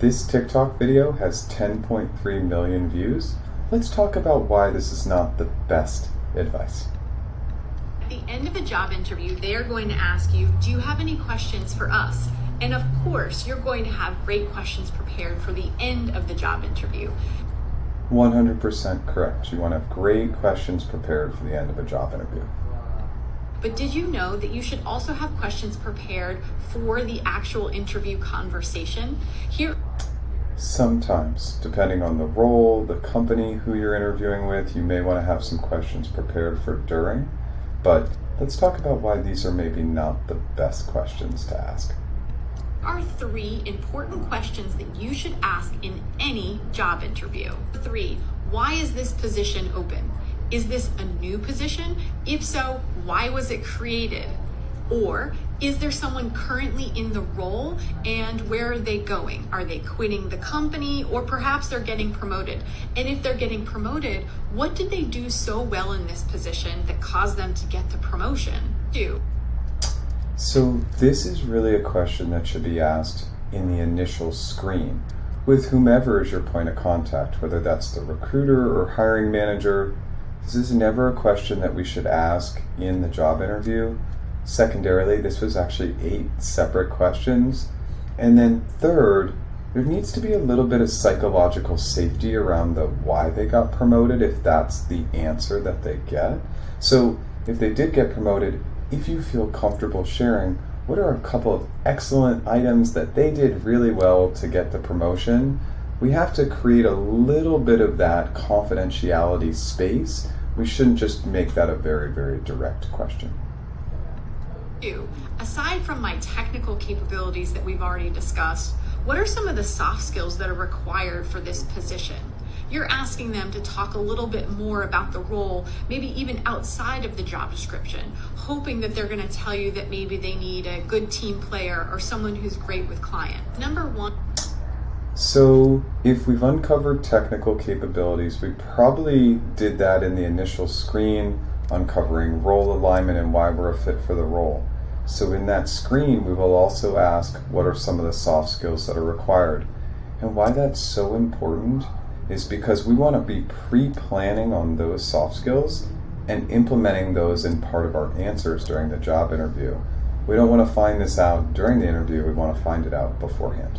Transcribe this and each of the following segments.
This TikTok video has 10.3 million views. Let's talk about why this is not the best advice. At the end of a job interview, they are going to ask you, do you have any questions for us? And of course, you're going to have great questions prepared for the end of the job interview. 100% correct. You want to have great questions prepared for the end of a job interview. But did you know that you should also have questions prepared for the actual interview conversation? Sometimes, depending on the role, the company, who you're interviewing with, you may want to have some questions prepared for during. But let's talk about why these are maybe not the best questions to ask. There are 3 important questions that you should ask in any job interview. 3, why is this position open? Is this a new position? If so, why was it created? Or is there someone currently in the role and where are they going? Are they quitting the company or perhaps they're getting promoted? And if they're getting promoted, what did they do so well in this position that caused them to get the promotion? So this is really a question that should be asked in the initial screen with whomever is your point of contact, whether that's the recruiter or hiring manager. This is never a question that we should ask in the job interview. Secondarily, this was actually 8 separate questions. And then third, there needs to be a little bit of psychological safety around the why they got promoted if that's the answer that they get. So if they did get promoted, if you feel comfortable sharing, what are a couple of excellent items that they did really well to get the promotion? We have to create a little bit of that confidentiality space. We shouldn't just make that a very, very direct question. Aside from my technical capabilities that we've already discussed, what are some of the soft skills that are required for this position? You're asking them to talk a little bit more about the role, maybe even outside of the job description, hoping that they're going to tell you that maybe they need a good team player or someone who's great with clients. Number 1. So if we've uncovered technical capabilities, we probably did that in the initial screen, uncovering role alignment and why we're a fit for the role. So in that screen, we will also ask what are some of the soft skills that are required. And why that's so important is because we want to be pre-planning on those soft skills and implementing those in part of our answers during the job interview. We don't want to find this out during the interview, we want to find it out beforehand.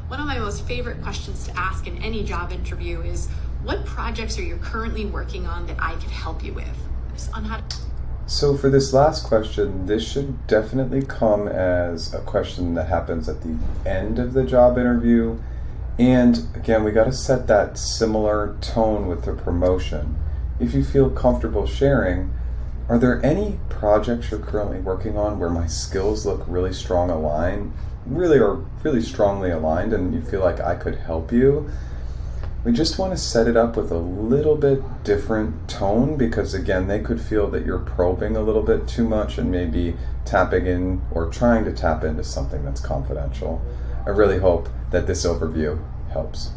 One of my most favorite questions to ask in any job interview is, what projects are you currently working on that I could help you with? So for this last question, this should definitely come as a question that happens at the end of the job interview. And again, we got to set that similar tone with the promotion. If you feel comfortable sharing, are there any projects you're currently working on where my skills look really strongly aligned and you feel like I could help you? We just want to set it up with a little bit different tone because again, they could feel that you're probing a little bit too much and maybe tapping in or trying to tap into something that's confidential. I really hope that this overview helps.